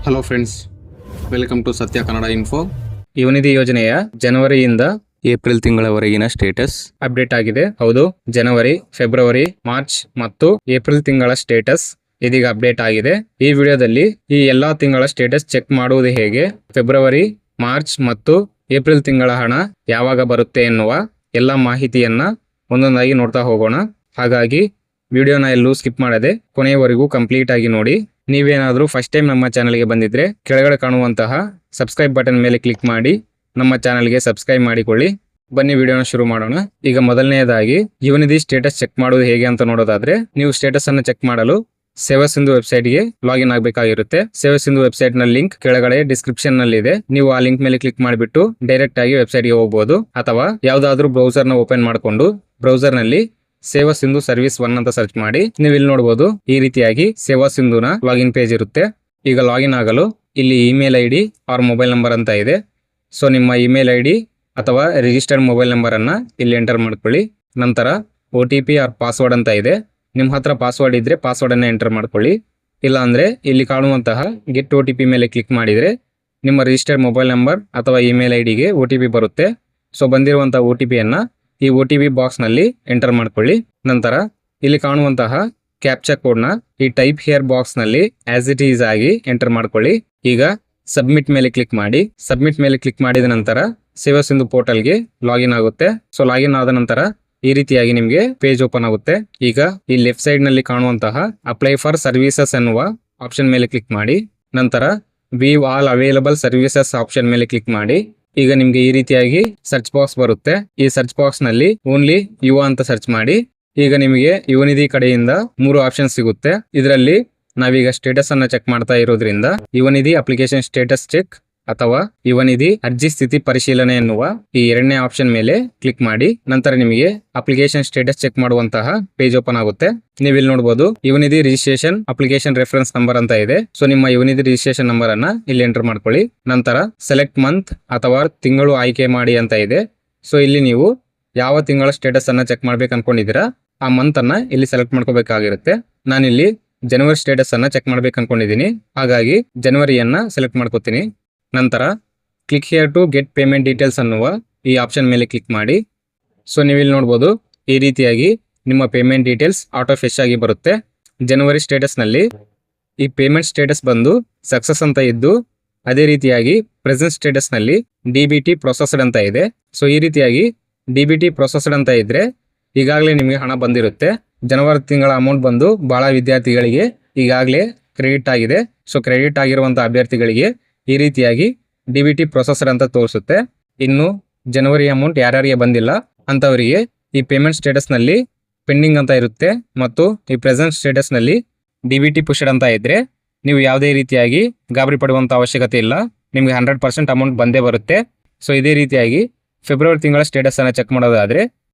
Hello friends, welcome to ಸತ್ಯ Kannada info. Yuvanidhi ಯೋಜನೆಯ ಜನವರಿಯಿಂದ ಏಪ್ರಿಲ್ ತಿಂಗಳವರೆಗಿನ ಸ್ಟೇಟಸ್ ಅಪ್ಡೇಟ್ ಆಗಿದೆ. ಹೌದು, ಜನವರಿ, ಫೆಬ್ರವರಿ, ಮಾರ್ಚ್ ಮತ್ತು ಏಪ್ರಿಲ್ ತಿಂಗಳ ಸ್ಟೇಟಸ್ ಇದೀಗ ಅಪ್ಡೇಟ್ ಆಗಿದೆ. ಈ ವಿಡಿಯೋದಲ್ಲಿ ಈ ಎಲ್ಲಾ ತಿಂಗಳ ಸ್ಟೇಟಸ್ ಚೆಕ್ ಮಾಡುವುದು ಹೇಗೆ, ಫೆಬ್ರವರಿ, ಮಾರ್ಚ್ ಮತ್ತು ಏಪ್ರಿಲ್ ತಿಂಗಳ ಹಣ ಯಾವಾಗ ಬರುತ್ತೆ ಎನ್ನುವ ಎಲ್ಲ ಮಾಹಿತಿಯನ್ನ ಒಂದೊಂದಾಗಿ ನೋಡ್ತಾ ಹೋಗೋಣ. ಹಾಗಾಗಿ ವಿಡಿಯೋನ ಎಲ್ಲೂ ಸ್ಕಿಪ್ ಮಾಡದೆ ಕೊನೆಯವರೆಗೂ ಕಂಪ್ಲೀಟ್ ಆಗಿ ನೋಡಿ. ನೀವೇನಾದರೂ ಫಸ್ಟ್ ಟೈಮ್ ನಮ್ಮ ಚಾನಲ್ಗೆ ಬಂದಿದ್ರೆ ಕೆಳಗಡೆ ಕಾಣುವಂತಹ ಸಬ್ಸ್ಕ್ರೈಬ್ ಬಟನ್ ಮೇಲೆ ಕ್ಲಿಕ್ ಮಾಡಿ ನಮ್ಮ ಚಾನಲ್ಗೆ ಸಬ್ಸ್ಕ್ರೈಬ್ ಮಾಡಿಕೊಳ್ಳಿ. ಬನ್ನಿ ವಿಡಿಯೋನ ಶುರು ಮಾಡೋಣ. ಈಗ ಮೊದಲನೆಯದಾಗಿ ಯುವನಿಧಿ ಸ್ಟೇಟಸ್ ಚೆಕ್ ಮಾಡೋದು ಹೇಗೆ ಅಂತ ನೋಡೋದಾದ್ರೆ, ನೀವು ಸ್ಟೇಟಸ್ ಅನ್ನು ಚೆಕ್ ಮಾಡಲು ಸೇವಾ ಸಿಂಧು ವೆಬ್ಸೈಟ್ಗೆ ಲಾಗಿನ್ ಆಗಬೇಕಾಗಿರುತ್ತೆ. ಸೇವಾ ಸಿಂಧು ವೆಬ್ಸೈಟ್ ನ ಲಿಂಕ್ ಕೆಳಗಡೆ ಡಿಸ್ಕ್ರಿಪ್ಷನ್ ನಲ್ಲಿ ಇದೆ. ನೀವು ಆ ಲಿಂಕ್ ಮೇಲೆ ಕ್ಲಿಕ್ ಮಾಡಿಬಿಟ್ಟು ಡೈರೆಕ್ಟ್ ಆಗಿ ವೆಬ್ಸೈಟ್ ಗೆ ಹೋಗಬಹುದು, ಅಥವಾ ಯಾವ್ದಾದ್ರು ಬ್ರೌಸರ್ ನ ಓಪನ್ ಮಾಡಿಕೊಂಡು ಬ್ರೌಸರ್ ನಲ್ಲಿ ಸೇವಾ ಸಿಂಧು ಸರ್ವಿಸ್ 1 ಅಂತ ಸರ್ಚ್ ಮಾಡಿ ನೀವು ಇಲ್ಲಿ ನೋಡಬಹುದು. ಈ ರೀತಿಯಾಗಿ ಸೇವಾ ಸಿಂಧುನ ಲಾಗಿನ್ ಪೇಜ್ ಇರುತ್ತೆ. ಈಗ ಲಾಗಿನ್ ಆಗಲು ಇಲ್ಲಿ email ID or mobile number ಅಂತ ಇದೆ. ಸೊ ನಿಮ್ಮ ಇಮೇಲ್ ಐಡಿ ಅಥವಾ ರಿಜಿಸ್ಟರ್ಡ್ ಮೊಬೈಲ್ ನಂಬರ್ ಅನ್ನ ಇಲ್ಲಿ ಎಂಟರ್ ಮಾಡ್ಕೊಳ್ಳಿ. ನಂತರ OTP ಆರ್ ಪಾಸ್ವರ್ಡ್ ಅಂತ ಇದೆ. ನಿಮ್ಮ ಹತ್ರ ಪಾಸ್ವರ್ಡ್ ಇದ್ರೆ ಪಾಸ್ವರ್ಡ್ ಅನ್ನ ಎಂಟರ್ ಮಾಡ್ಕೊಳ್ಳಿ. ಇಲ್ಲ ಅಂದ್ರೆ ಇಲ್ಲಿ ಕಾಣುವಂತಹ ಗೆಟ್ OTP ಮೇಲೆ ಕ್ಲಿಕ್ ಮಾಡಿದ್ರೆ ನಿಮ್ಮ ರಿಜಿಸ್ಟರ್ಡ್ ಮೊಬೈಲ್ ನಂಬರ್ ಅಥವಾ ಇಮೇಲ್ ಐಡಿಗೆ OTP ಬರುತ್ತೆ. ಸೊ ಬಂದಿರುವಂತಹ OTP ಅನ್ನ ಈ OTP ಬಾಕ್ಸ್ ನಲ್ಲಿ ಎಂಟರ್ ಮಾಡ್ಕೊಳ್ಳಿ. ನಂತರ ಇಲ್ಲಿ ಕಾಣುವಂತಹ ಕ್ಯಾಪ್ಚಾ ಕೋಡ್ ನ ಈ ಟೈಪ್ ಹಿಯರ್ ಬಾಕ್ಸ್ ನಲ್ಲಿ ಆಸ್ ಇಟ್ ಈಸ್ ಆಗಿ ಎಂಟರ್ ಮಾಡ್ಕೊಳ್ಳಿ. ಈಗ ಸಬ್ಮಿಟ್ ಮೇಲೆ ಕ್ಲಿಕ್ ಮಾಡಿ. ಸಬ್ಮಿಟ್ ಮೇಲೆ ಕ್ಲಿಕ್ ಮಾಡಿದ ನಂತರ ಸೇವಾ ಸಿಂಧು ಪೋರ್ಟಲ್ಗೆ ಲಾಗಿನ್ ಆಗುತ್ತೆ. ಸೊ ಲಾಗಿನ್ ಆದ ನಂತರ ಈ ರೀತಿಯಾಗಿ ನಿಮಗೆ ಪೇಜ್ ಓಪನ್ ಆಗುತ್ತೆ. ಈಗ ಈ ಲೆಫ್ಟ್ ಸೈಡ್ ನಲ್ಲಿ ಕಾಣುವಂತಹ ಅಪ್ಲೈ ಫಾರ್ ಸರ್ವಿಸಸ್ ಎನ್ನುವ ಆಪ್ಷನ್ ಮೇಲೆ ಕ್ಲಿಕ್ ಮಾಡಿ. ನಂತರ view all available services option ಮೇಲೆ ಕ್ಲಿಕ್ ಮಾಡಿ. ಈಗ ನಿಮ್ಗೆ ಈ ರೀತಿಯಾಗಿ ಸರ್ಚ್ ಬಾಕ್ಸ್ ಬರುತ್ತೆ. ಈ ಸರ್ಚ್ ಬಾಕ್ಸ್ ನಲ್ಲಿ ಓನ್ಲಿ ಯುವ ಅಂತ ಸರ್ಚ್ ಮಾಡಿ. ಈಗ ನಿಮಗೆ ಯುವನಿಧಿ ಕಡೆಯಿಂದ 3 ಆಪ್ಷನ್ ಸಿಗುತ್ತೆ. ಇದರಲ್ಲಿ ನಾವೀಗ ಸ್ಟೇಟಸ್ ಅನ್ನ ಚೆಕ್ ಮಾಡ್ತಾ ಇರೋದ್ರಿಂದ ಯುವನಿಧಿ ಅಪ್ಲಿಕೇಶನ್ ಸ್ಟೇಟಸ್ ಚೆಕ್ ಅಥವಾ ಯುವನಿಧಿ ಅರ್ಜಿ ಸ್ಥಿತಿ ಪರಿಶೀಲನೆ ಎನ್ನುವ ಈ 2ನೇ ಆಪ್ಷನ್ ಮೇಲೆ ಕ್ಲಿಕ್ ಮಾಡಿ. ನಂತರ ನಿಮಗೆ ಅಪ್ಲಿಕೇಶನ್ ಸ್ಟೇಟಸ್ ಚೆಕ್ ಮಾಡುವಂತಹ ಪೇಜ್ ಓಪನ್ ಆಗುತ್ತೆ. ನೀವು ಇಲ್ಲಿ ನೋಡಬಹುದು Yuvanidhi registration application reference number ಅಂತ ಇದೆ. ಸೊ ನಿಮ್ಮ ಯುವನಿಧಿ ರಿಜಿಸ್ಟ್ರೇಷನ್ ನಂಬರ್ ಅನ್ನ ಇಲ್ಲಿ ಎಂಟರ್ ಮಾಡ್ಕೊಳ್ಳಿ. ನಂತರ ಸೆಲೆಕ್ಟ್ ಮಂತ್ ಅಥವಾ ತಿಂಗಳು ಆಯ್ಕೆ ಮಾಡಿ ಅಂತ ಇದೆ. ಸೊ ಇಲ್ಲಿ ನೀವು ಯಾವ ತಿಂಗಳ ಸ್ಟೇಟಸ್ ಅನ್ನ ಚೆಕ್ ಮಾಡ್ಬೇಕು ಅನ್ಕೊಂಡಿದ್ದೀರಾ ಆ ಮಂತ್ ಅನ್ನ ಇಲ್ಲಿ ಸೆಲೆಕ್ಟ್ ಮಾಡ್ಕೋಬೇಕಾಗಿರುತ್ತೆ. ನಾನಿಲ್ಲಿ ಜನವರಿ ಸ್ಟೇಟಸ್ ಅನ್ನ ಚೆಕ್ ಮಾಡ್ಬೇಕು ಅನ್ಕೊಂಡಿದ್ದೀನಿ, ಹಾಗಾಗಿ ಜನವರಿಯನ್ನ ಸೆಲೆಕ್ಟ್ ಮಾಡ್ಕೋತೀನಿ. ನಂತರ click here to get payment details ಅನ್ನುವ ಈ ಆಪ್ಷನ್ ಮೇಲೆ ಕ್ಲಿಕ್ ಮಾಡಿ. ಸೊ ನೀವು ಇಲ್ಲಿ ನೋಡ್ಬೋದು ಈ ರೀತಿಯಾಗಿ ನಿಮ್ಮ ಪೇಮೆಂಟ್ ಡೀಟೇಲ್ಸ್ ಆಟೋ ಫೆಚ್ ಆಗಿ ಬರುತ್ತೆ. ಜನವರಿ ಸ್ಟೇಟಸ್ ನಲ್ಲಿ ಈ ಪೇಮೆಂಟ್ ಸ್ಟೇಟಸ್ ಬಂದು ಸಕ್ಸಸ್ ಅಂತ ಇದ್ದು, ಅದೇ ರೀತಿಯಾಗಿ ಪ್ರೆಸೆಂಟ್ ಸ್ಟೇಟಸ್ ನಲ್ಲಿ DBT ಪ್ರೊಸೆಸ್ಡ್ ಅಂತ ಇದೆ. ಸೊ ಈ ರೀತಿಯಾಗಿ DBT ಪ್ರೊಸೆಸ್ಡ್ ಅಂತ ಇದ್ರೆ ಈಗಾಗಲೇ ನಿಮಗೆ ಹಣ ಬಂದಿರುತ್ತೆ. ಜನವರಿ ತಿಂಗಳ ಅಮೌಂಟ್ ಬಂದು ಬಹಳ ವಿದ್ಯಾರ್ಥಿಗಳಿಗೆ ಈಗಾಗಲೇ ಕ್ರೆಡಿಟ್ ಆಗಿದೆ. ಸೊ ಕ್ರೆಡಿಟ್ ಆಗಿರುವಂತಹ ಅಭ್ಯರ್ಥಿಗಳಿಗೆ ಈ ರೀತಿಯಾಗಿ DBT ಪ್ರೊಸೆಸರ್ ಅಂತ ತೋರಿಸುತ್ತೆ. ಇನ್ನು ಜನವರಿ ಅಮೌಂಟ್ ಯಾರ್ಯಾರಿಗೆ ಬಂದಿಲ್ಲ ಅಂತವರಿಗೆ ಈ ಪೇಮೆಂಟ್ ಸ್ಟೇಟಸ್ ನಲ್ಲಿ ಪೆಂಡಿಂಗ್ ಅಂತ ಇರುತ್ತೆ, ಮತ್ತು ಈ ಪ್ರೆಸೆಂಟ್ ಸ್ಟೇಟಸ್ ನಲ್ಲಿ DBT ಪುಷ್ಡ್ ಅಂತ ಇದ್ರೆ ನೀವು ಯಾವುದೇ ರೀತಿಯಾಗಿ ಗಾಬರಿ ಪಡುವಂತ ಅವಶ್ಯಕತೆ ಇಲ್ಲ, ನಿಮ್ಗೆ 100% ಅಮೌಂಟ್ ಬಂದೇ ಬರುತ್ತೆ. ಸೊ ಇದೇ ರೀತಿಯಾಗಿ ಫೆಬ್ರವರಿ ತಿಂಗಳ ಸ್ಟೇಟಸ್ ಅನ್ನ ಚೆಕ್ ಮಾಡೋದಾದ್ರೆ,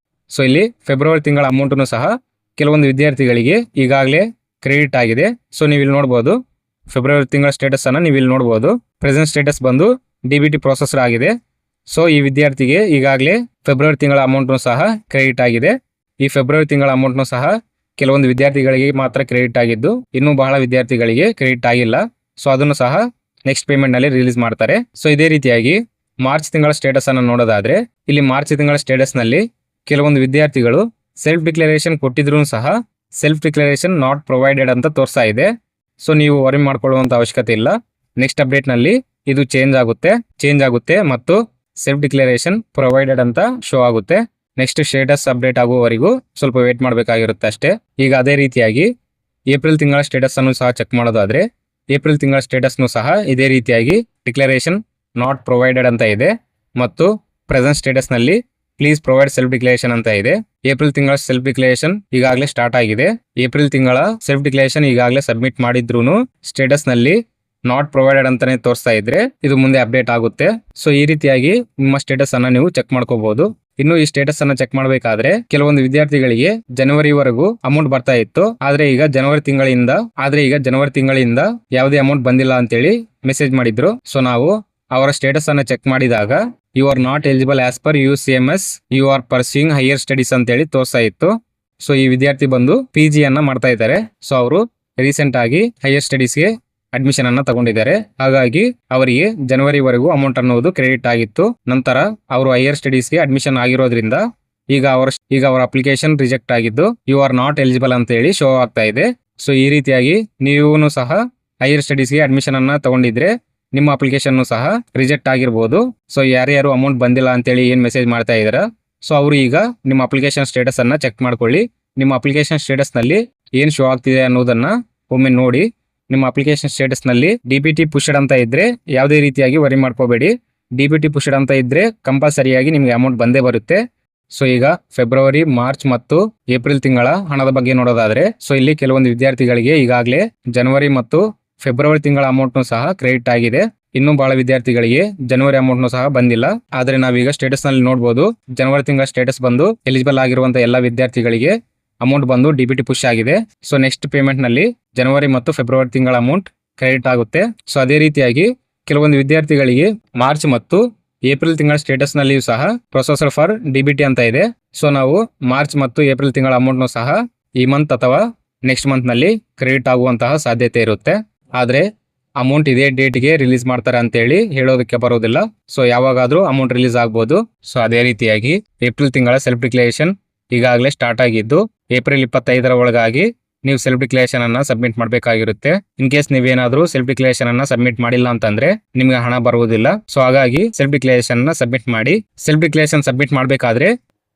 ಸೊ ಇಲ್ಲಿ ಫೆಬ್ರವರಿ ತಿಂಗಳ ಅಮೌಂಟನ್ನು ಸಹ ಕೆಲವೊಂದು ವಿದ್ಯಾರ್ಥಿಗಳಿಗೆ ಈಗಾಗಲೇ ಕ್ರೆಡಿಟ್ ಆಗಿದೆ. ಸೊ ನೀವು ಇಲ್ಲಿ ನೋಡಬಹುದು ಫೆಬ್ರವರಿ ತಿಂಗಳ ಸ್ಟೇಟಸ್ ಅನ್ನ ನೀವು ಇಲ್ಲಿ ನೋಡಬಹುದು. ಪ್ರೆಸೆಂಟ್ ಸ್ಟೇಟಸ್ ಬಂದು DBT ಪ್ರೊಸೆಸರ್ ಆಗಿದೆ. ಸೊ ಈ ವಿದ್ಯಾರ್ಥಿಗೆ ಈಗಾಗಲೇ ಫೆಬ್ರವರಿ ತಿಂಗಳ ಅಮೌಂಟ್ ಸಹ ಕ್ರೆಡಿಟ್ ಆಗಿದೆ. ಈ ಫೆಬ್ರವರಿ ತಿಂಗಳ ಅಮೌಂಟ್ ಸಹ ಕೆಲವೊಂದು ವಿದ್ಯಾರ್ಥಿಗಳಿಗೆ ಮಾತ್ರ ಕ್ರೆಡಿಟ್ ಆಗಿದ್ದು, ಇನ್ನೂ ಬಹಳ ವಿದ್ಯಾರ್ಥಿಗಳಿಗೆ ಕ್ರೆಡಿಟ್ ಆಗಿಲ್ಲ. ಸೊ ಅದನ್ನು ಸಹ ನೆಕ್ಸ್ಟ್ ಪೇಮೆಂಟ್ ನಲ್ಲಿ ರಿಲೀಸ್ ಮಾಡ್ತಾರೆ. ಸೊ ಇದೇ ರೀತಿಯಾಗಿ ಮಾರ್ಚ್ ತಿಂಗಳ ಸ್ಟೇಟಸ್ ಅನ್ನು ನೋಡೋದಾದ್ರೆ, ಇಲ್ಲಿ ಮಾರ್ಚ್ ತಿಂಗಳ ಸ್ಟೇಟಸ್ ನಲ್ಲಿ ಕೆಲವೊಂದು ವಿದ್ಯಾರ್ಥಿಗಳು ಸೆಲ್ಫ್ ಡಿಕ್ಲರೇಷನ್ ಕೊಟ್ಟಿದ್ರು ಸಹ ಸೆಲ್ಫ್ ಡಿಕ್ಲರೇಷನ್ ನಾಟ್ ಪ್ರೊವೈಡೆಡ್ ಅಂತ ತೋರಿಸ್ತಾ ಇದೆ. ಸೊ ನೀವು ವರಿ ಮಾಡ್ಕೊಳ್ಳುವಂತ ಅವಶ್ಯಕತೆ ಇಲ್ಲ. ನೆಕ್ಸ್ಟ್ ಅಪ್ಡೇಟ್ ನಲ್ಲಿ ಇದು ಚೇಂಜ್ ಆಗುತ್ತೆ ಮತ್ತು ಸೆಲ್ಫ್ ಡಿಕ್ಲರೇಷನ್ ಪ್ರೊವೈಡೆಡ್ ಅಂತ ಶೋ ಆಗುತ್ತೆ. ನೆಕ್ಸ್ಟ್ ಸ್ಟೇಟಸ್ ಅಪ್ಡೇಟ್ ಆಗುವವರೆಗೂ ಸ್ವಲ್ಪ ವೇಟ್ ಮಾಡಬೇಕಾಗಿರುತ್ತೆ ಅಷ್ಟೇ. ಈಗ ಅದೇ ರೀತಿಯಾಗಿ ಏಪ್ರಿಲ್ ತಿಂಗಳ ಸ್ಟೇಟಸ್ ಅನ್ನು ಸಹ ಚೆಕ್ ಮಾಡೋದಾದ್ರೆ, ಏಪ್ರಿಲ್ ತಿಂಗಳ ಸ್ಟೇಟಸ್ನು ಸಹ ಇದೇ ರೀತಿಯಾಗಿ ಡಿಕ್ಲರೇಷನ್ ನಾಟ್ ಪ್ರೊವೈಡೆಡ್ ಅಂತ ಇದೆ, ಮತ್ತು ಪ್ರೆಸೆಂಟ್ ಸ್ಟೇಟಸ್ ನಲ್ಲಿ ಪ್ಲೀಸ್ ಪ್ರೊವೈಡ್ ಸೆಲ್ಫ್ ಡಿಕ್ಲರೇಷನ್ ಅಂತ ಇದೆ. ಏಪ್ರಿಲ್ ತಿಂಗಳ ಸೆಲ್ಫ್ ಡಿಕ್ಲರೇಷನ್ ಈಗಾಗಲೇ ಸ್ಟಾರ್ಟ್ ಆಗಿದೆ. ಏಪ್ರಿಲ್ ತಿಂಗಳ ಸೆಲ್ಫ್ ಡಿಕ್ಲರೇಷನ್ ಈಗಾಗಲೇ ಸಬ್ಮಿಟ್ ಮಾಡಿದ್ರು ಸ್ಟೇಟಸ್ ನಲ್ಲಿ ನಾಟ್ ಪ್ರೊವೈಡೆಡ್ ಅಂತಾನೆ ತೋರಿಸ್ತಾ ಇದ್ರೆ ಇದು ಮುಂದೆ ಅಪ್ಡೇಟ್ ಆಗುತ್ತೆ. ಸೊ ಈ ರೀತಿಯಾಗಿ ನಿಮ್ಮ ಸ್ಟೇಟಸ್ ಅನ್ನ ನೀವು ಚೆಕ್ ಮಾಡ್ಕೋಬಹುದು. ಇನ್ನು ಈ ಸ್ಟೇಟಸ್ ಅನ್ನ ಚೆಕ್ ಮಾಡಬೇಕಾದ್ರೆ ಕೆಲವೊಂದು ವಿದ್ಯಾರ್ಥಿಗಳಿಗೆ ಜನವರಿವರೆಗೂ ಅಮೌಂಟ್ ಬರ್ತಾ ಇತ್ತು, ಆದ್ರೆ ಈಗ ಜನವರಿ ತಿಂಗಳಿಂದ ಯಾವುದೇ ಅಮೌಂಟ್ ಬಂದಿಲ್ಲ ಅಂತೇಳಿ ಮೆಸೇಜ್ ಮಾಡಿದ್ರು. ಸೊ ನಾವು ಅವರ ಸ್ಟೇಟಸ್ ಅನ್ನ ಚೆಕ್ ಮಾಡಿದಾಗ you are not eligible as per UCMS, you are pursuing higher studies ಅಂತೇಳಿ ತೋರಿಸ್ತಾ ಇತ್ತು. ಸೊ ಈ ವಿದ್ಯಾರ್ಥಿ ಬಂದು PG ಅನ್ನ ಮಾಡ್ತಾ ಇದ್ದಾರೆ. ಸೊ ಅವರು ರೀಸೆಂಟ್ ಆಗಿ ಹೈಯರ್ ಸ್ಟಡೀಸ್ಗೆ ಅಡ್ಮಿಷನ್ ಅನ್ನ ತಗೊಂಡಿದ್ದಾರೆ. ಹಾಗಾಗಿ ಅವರಿಗೆ ಜನವರಿವರೆಗೂ ಅಮೌಂಟ್ ಅನ್ನೋದು ಕ್ರೆಡಿಟ್ ಆಗಿತ್ತು. ನಂತರ ಅವರು ಹೈಯರ್ ಸ್ಟಡೀಸ್ಗೆ ಅಡ್ಮಿಷನ್ ಆಗಿರೋದ್ರಿಂದ ಈಗ ಅವರ ಅಪ್ಲಿಕೇಶನ್ ರಿಜೆಕ್ಟ್ ಆಗಿದ್ದು ಯು ಆರ್ ನಾಟ್ ಎಲಿಜಿಬಲ್ ಅಂತ ಹೇಳಿ ಶೋ ಆಗ್ತಾ ಇದೆ. ಸೊ ಈ ರೀತಿಯಾಗಿ ನೀವು ಸಹ ಹೈಯರ್ ಸ್ಟಡೀಸ್ಗೆ ಅಡ್ಮಿಷನ್ ಅನ್ನ ತಗೊಂಡಿದ್ರೆ ನಿಮ್ಮ ಅಪ್ಲಿಕೇಶನ್ ಸಹ ರಿಜೆಕ್ಟ್ ಆಗಿರ್ಬೋದು. ಸೊ ಯಾರ್ಯಾರು ಅಮೌಂಟ್ ಬಂದಿಲ್ಲ ಅಂತೇಳಿ ಏನ್ ಮೆಸೇಜ್ ಮಾಡ್ತಾ ಇದಾರೆ, ಸೊ ಅವರು ಈಗ ನಿಮ್ಮ ಅಪ್ಲಿಕೇಶನ್ ಸ್ಟೇಟಸ್ ಅನ್ನ ಚೆಕ್ ಮಾಡ್ಕೊಳ್ಳಿ. ನಿಮ್ಮ ಅಪ್ಲಿಕೇಶನ್ ಸ್ಟೇಟಸ್ ನಲ್ಲಿ ಏನ್ ಶೋ ಆಗ್ತಿದೆ ಅನ್ನೋದನ್ನ ಒಮ್ಮೆ ನೋಡಿ. ನಿಮ್ಮ ಅಪ್ಲಿಕೇಶನ್ ಸ್ಟೇಟಸ್ ನಲ್ಲಿ DBT ಪುಷ್ಡ್ ಅಂತ ಇದ್ರೆ ಯಾವುದೇ ರೀತಿಯಾಗಿ ವರಿ ಮಾಡ್ಕೋಬೇಡಿ. DBT ಪುಷ್ಡ್ ಅಂತ ಇದ್ರೆ ಕಂಪಲ್ಸರಿಯಾಗಿ ನಿಮ್ಗೆ ಅಮೌಂಟ್ ಬಂದೇ ಬರುತ್ತೆ. ಸೊ ಈಗ ಫೆಬ್ರವರಿ, ಮಾರ್ಚ್ ಮತ್ತು ಏಪ್ರಿಲ್ ತಿಂಗಳ ಹಣದ ಬಗ್ಗೆ ನೋಡೋದಾದ್ರೆ, ಸೊ ಇಲ್ಲಿ ಕೆಲವೊಂದು ವಿದ್ಯಾರ್ಥಿಗಳಿಗೆ ಈಗಾಗಲೇ ಜನವರಿ ಮತ್ತು ಫೆಬ್ರವರಿ ತಿಂಗಳ ಅಮೌಂಟ್ ಸಹ ಕ್ರೆಡಿಟ್ ಆಗಿದೆ. ಇನ್ನು ಬಹಳ ವಿದ್ಯಾರ್ಥಿಗಳಿಗೆ ಜನವರಿ ಅಮೌಂಟ್ ಸಹ ಬಂದಿಲ್ಲ. ಆದ್ರೆ ನಾವೀಗ ಸ್ಟೇಟಸ್ ನಲ್ಲಿ ನೋಡಬಹುದು, ಜನವರಿ ತಿಂಗಳ ಸ್ಟೇಟಸ್ ಬಂದು ಎಲಿಜಿಬಲ್ ಆಗಿರುವಂತಹ ಎಲ್ಲ ವಿದ್ಯಾರ್ಥಿಗಳಿಗೆ ಅಮೌಂಟ್ ಬಂದು DBT ಪುಷ್ ಆಗಿದೆ. ಸೊ ನೆಕ್ಸ್ಟ್ ಪೇಮೆಂಟ್ ನಲ್ಲಿ ಜನವರಿ ಮತ್ತು ಫೆಬ್ರವರಿ ತಿಂಗಳ ಅಮೌಂಟ್ ಕ್ರೆಡಿಟ್ ಆಗುತ್ತೆ. ಸೊ ಅದೇ ರೀತಿಯಾಗಿ ಕೆಲವೊಂದು ವಿದ್ಯಾರ್ಥಿಗಳಿಗೆ ಮಾರ್ಚ್ ಮತ್ತು ಏಪ್ರಿಲ್ ತಿಂಗಳ ಸ್ಟೇಟಸ್ ನಲ್ಲಿಯೂ ಸಹ ಪ್ರೊಸೆಸರ್ ಫಾರ್ DBT ಅಂತ ಇದೆ. ಸೊ ನಾವು ಮಾರ್ಚ್ ಮತ್ತು ಏಪ್ರಿಲ್ ತಿಂಗಳ ಅಮೌಂಟ್ ಸಹ ಈ ಮಂತ್ ಅಥವಾ ನೆಕ್ಸ್ಟ್ ಮಂತ್ ನಲ್ಲಿ ಕ್ರೆಡಿಟ್ ಆಗುವಂತಹ ಸಾಧ್ಯತೆ ಇರುತ್ತೆ. ಆದ್ರೆ ಅಮೌಂಟ್ ಇದೇ ಡೇಟ್ಗೆ ರಿಲೀಸ್ ಮಾಡ್ತಾರೆ ಅಂತ ಹೇಳಿ ಹೇಳೋದಕ್ಕೆ ಬರೋದಿಲ್ಲ. ಸೊ ಯಾವಾಗಾದ್ರೂ ಅಮೌಂಟ್ ರಿಲೀಸ್ ಆಗ್ಬೋದು. ಸೊ ಅದೇ ರೀತಿಯಾಗಿ ಏಪ್ರಿಲ್ ತಿಂಗಳ ಸೆಲ್ಫ್ ಡಿಕ್ಲರೇಷನ್ ಈಗಾಗಲೇ ಸ್ಟಾರ್ಟ್ ಆಗಿದ್ದು ಏಪ್ರಿಲ್ 25ರ ಒಳಗಾಗಿ ನೀವು ಸೆಲ್ಫ್ ಡಿಕ್ಲರೇಷನ್ ಅನ್ನ ಸಬ್ಮಿಟ್ ಮಾಡಬೇಕಾಗಿರುತ್ತೆ. ಇನ್ ಕೇಸ್ ನೀವೇನಾದ್ರೂ ಸೆಲ್ಫ್ ಡಿಕ್ಲರೇಷನ್ ಅನ್ನ ಸಬ್ಮಿಟ್ ಮಾಡಿಲ್ಲ ಅಂತಂದ್ರೆ ನಿಮ್ಗೆ ಹಣ ಬರುವುದಿಲ್ಲ. ಸೊ ಹಾಗಾಗಿ ಸೆಲ್ಫ್ ಡಿಕ್ಲರೇಷನ್ ಅನ್ನ ಸಬ್ಮಿಟ್ ಮಾಡಿ. ಸೆಲ್ಫ್ ಡಿಕ್ಲರೇಷನ್ ಸಬ್ಮಿಟ್ ಮಾಡಬೇಕಾದ್ರೆ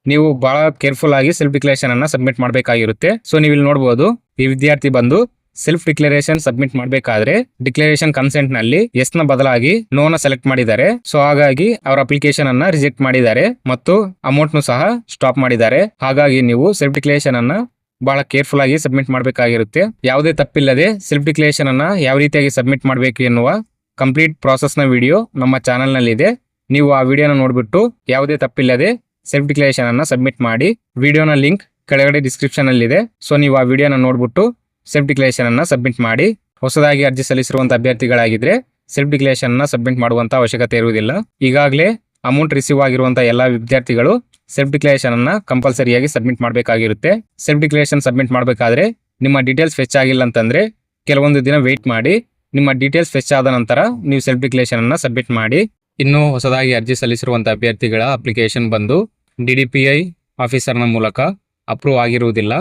ನೀವು ಬಹಳ ಕೇರ್ಫುಲ್ ಆಗಿ ಸೆಲ್ಫ್ ಡಿಕ್ಲರೇಷನ್ ಅನ್ನ ಸಬ್ಮಿಟ್ ಮಾಡಬೇಕಾಗಿರುತ್ತೆ. ಸೊ ನೀವು ಇಲ್ಲಿ ನೋಡಬಹುದು, ಈ ವಿದ್ಯಾರ್ಥಿ ಬಂದು ಸೆಲ್ಫ್ ಡಿಕ್ಲರೇಷನ್ ಸಬ್ಮಿಟ್ ಮಾಡಬೇಕಾದ್ರೆ ಡಿಕ್ಲರೇಷನ್ ಕನ್ಸೆಂಟ್ ನಲ್ಲಿ ಎಸ್ ನ ಬದಲಾಗಿ ನೋ ನ ಸೆಲೆಕ್ಟ್ ಮಾಡಿದ್ದಾರೆ. ಸೊ ಹಾಗಾಗಿ ಅವರ ಅಪ್ಲಿಕೇಶನ್ ಅನ್ನ ರಿಜೆಕ್ಟ್ ಮಾಡಿದ್ದಾರೆ ಮತ್ತು ಅಮೌಂಟ್ ನು ಸಹ ಸ್ಟಾಪ್ ಮಾಡಿದ್ದಾರೆ. ಹಾಗಾಗಿ ನೀವು ಸೆಲ್ಫ್ ಡಿಕ್ಲರೇಷನ್ ಅನ್ನ ಬಹಳ ಕೇರ್ಫುಲ್ ಆಗಿ ಸಬ್ಮಿಟ್ ಮಾಡಬೇಕಾಗಿರುತ್ತೆ. ಯಾವುದೇ ತಪ್ಪಿಲ್ಲದೆ ಸೆಲ್ಫ್ ಡಿಕ್ಲರೇಷನ್ ಅನ್ನ ಯಾವ ರೀತಿಯಾಗಿ ಸಬ್ಮಿಟ್ ಮಾಡಬೇಕು ಎನ್ನುವ ಕಂಪ್ಲೀಟ್ ಪ್ರಾಸೆಸ್ ನ ವಿಡಿಯೋ ನಮ್ಮ ಚಾನೆಲ್ ನಲ್ಲಿ ಇದೆ. ನೀವು ಆ ವಿಡಿಯೋನ ನೋಡ್ಬಿಟ್ಟು ಯಾವುದೇ ತಪ್ಪಿಲ್ಲದೆ ಸೆಲ್ಫ್ ಡಿಕ್ಲರೇಷನ್ ಅನ್ನ ಸಬ್ಮಿಟ್ ಮಾಡಿ. ವಿಡಿಯೋನ ಲಿಂಕ್ ಕೆಳಗಡೆ ಡಿಸ್ಕ್ರಿಪ್ಷನ್ ಅಲ್ಲಿ ಇದೆ. ಸೊ ನೀವು ಆ ವಿಡಿಯೋನ ನೋಡ್ಬಿಟ್ಟು ಸೆಲ್ಫ್ ಡಿಕ್ಲರೇಷನ್ ಅನ್ನ ಸಬ್ಮಿಟ್ ಮಾಡಿ. ಹೊಸದಾಗಿ ಅರ್ಜಿ ಸಲ್ಲಿಸಿರುವಂತಹ ಅಭ್ಯರ್ಥಿಗಳಾಗಿದ್ರೆ ಸೆಲ್ಫ್ ಡಿಕ್ಲರೇಷನ್ ಅನ್ನ ಸಬ್ಮಿಟ್ ಮಾಡುವಂತ ಅವಶ್ಯಕತೆ ಇರುವುದಿಲ್ಲ. ಈಗಾಗಲೇ ಅಮೌಂಟ್ ರಿಸೀವ್ ಆಗಿರುವಂತಹ ಎಲ್ಲಾ ವಿದ್ಯಾರ್ಥಿಗಳು ಸೆಲ್ಫ್ ಡಿಕ್ಲರೇಷನ್ ಅನ್ನ ಕಂಪಲ್ಸರಿಯಾಗಿ ಸಬ್ಮಿಟ್ ಮಾಡಬೇಕಾಗಿರುತ್ತೆ. ಸೆಲ್ಫ್ ಡಿಕ್ಲರೇಷನ್ ಸಬ್ಮಿಟ್ ಮಾಡಬೇಕಾದ್ರೆ ನಿಮ್ಮ ಡೀಟೇಲ್ಸ್ ಫೆಚ್ ಆಗಿಲ್ಲ ಅಂತಂದ್ರೆ ಕೆಲವೊಂದು ದಿನ ವೇಟ್ ಮಾಡಿ. ನಿಮ್ಮ ಡೀಟೇಲ್ಸ್ ಫೆಚ್ ಆದ ನಂತರ ನೀವು ಸೆಲ್ಫ್ ಡಿಕ್ಲರೇಷನ್ ಅನ್ನ ಸಬ್ಮಿಟ್ ಮಾಡಿ. ಇನ್ನು ಹೊಸದಾಗಿ ಅರ್ಜಿ ಸಲ್ಲಿಸಿರುವಂತಹ ಅಭ್ಯರ್ಥಿಗಳ ಅಪ್ಲಿಕೇಶನ್ ಬಂದು DDPI ಆಫೀಸರ್ನ ಮೂಲಕ ಅಪ್ರೂವ್ ಆಗಿರುವುದಿಲ್ಲ.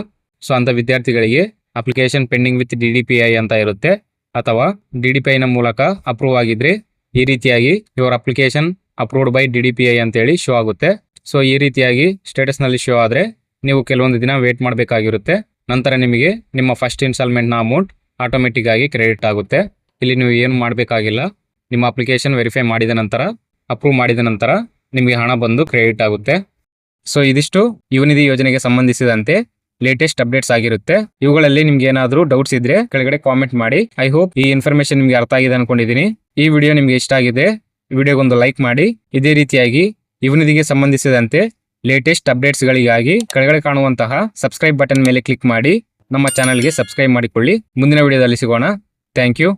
ಸೊ ಅಂತ ವಿದ್ಯಾರ್ಥಿಗಳಿಗೆ ಅಪ್ಲಿಕೇಶನ್ ಪೆಂಡಿಂಗ್ ವಿತ್ DDPI ಅಂತ ಇರುತ್ತೆ, ಅಥವಾ DDPI ನ ಮೂಲಕ ಅಪ್ರೂವ್ ಆಗಿದ್ರೆ ಈ ರೀತಿಯಾಗಿ your application approved by DDPI ಅಂತೇಳಿ ಶೋ ಆಗುತ್ತೆ. ಸೊ ಈ ರೀತಿಯಾಗಿ ಸ್ಟೇಟಸ್ ನಲ್ಲಿ ಶೋ ಆದ್ರೆ ನೀವು ಕೆಲವೊಂದು ದಿನ ವೇಟ್ ಮಾಡಬೇಕಾಗಿರುತ್ತೆ. ನಂತರ ನಿಮಗೆ ನಿಮ್ಮ ಫಸ್ಟ್ ಇನ್ಸ್ಟಾಲ್ಮೆಂಟ್ ನ ಅಮೌಂಟ್ ಆಟೋಮೆಟಿಕ್ ಆಗಿ ಕ್ರೆಡಿಟ್ ಆಗುತ್ತೆ. ಇಲ್ಲಿ ನೀವು ಏನು ಮಾಡಬೇಕಾಗಿಲ್ಲ. ನಿಮ್ಮ ಅಪ್ಲಿಕೇಶನ್ ವೆರಿಫೈ ಮಾಡಿದ ನಂತರ, ಅಪ್ರೂವ್ ಮಾಡಿದ ನಂತರ ನಿಮಗೆ ಹಣ ಬಂದು ಕ್ರೆಡಿಟ್ ಆಗುತ್ತೆ. ಸೊ ಇದಿಷ್ಟು ಯುವನಿಧಿ ಯೋಜನೆಗೆ ಸಂಬಂಧಿಸಿದಂತೆ ಲೇಟೆಸ್ಟ್ ಅಪ್ಡೇಟ್ಸ್ ಆಗಿರುತ್ತೆ. ಇವುಗಳಲ್ಲಿ ನಿಮ್ಗೆ ಏನಾದರೂ ಡೌಟ್ಸ್ ಇದ್ರೆ ಕೆಳಗಡೆ ಕಾಮೆಂಟ್ ಮಾಡಿ. ಐ ಹೋಪ್ ಈ ಇನ್ಫಾರ್ಮೇಶನ್ ನಿಮ್ಗೆ ಅರ್ಥ ಆಗಿದೆ ಅನ್ಕೊಂಡಿದ್ದೀನಿ. ಈ ವಿಡಿಯೋ ನಿಮ್ಗೆ ಇಷ್ಟ ಆಗಿದೆ, ವಿಡಿಯೋಗೊಂದು ಲೈಕ್ ಮಾಡಿ. ಇದೇ ರೀತಿಯಾಗಿ ಯುವನಿಧಿಗೆ ಸಂಬಂಧಿಸಿದಂತೆ ಲೇಟೆಸ್ಟ್ ಅಪ್ಡೇಟ್ಸ್ ಗಳಿಗಾಗಿ ಕೆಳಗಡೆ ಕಾಣುವಂತಹ ಸಬ್ಸ್ಕ್ರೈಬ್ ಬಟನ್ ಮೇಲೆ ಕ್ಲಿಕ್ ಮಾಡಿ ನಮ್ಮ ಚಾನೆಲ್ಗೆ ಸಬ್ಸ್ಕ್ರೈಬ್ ಮಾಡಿಕೊಳ್ಳಿ. ಮುಂದಿನ ವಿಡಿಯೋದಲ್ಲಿ ಸಿಗೋಣ. Thank you.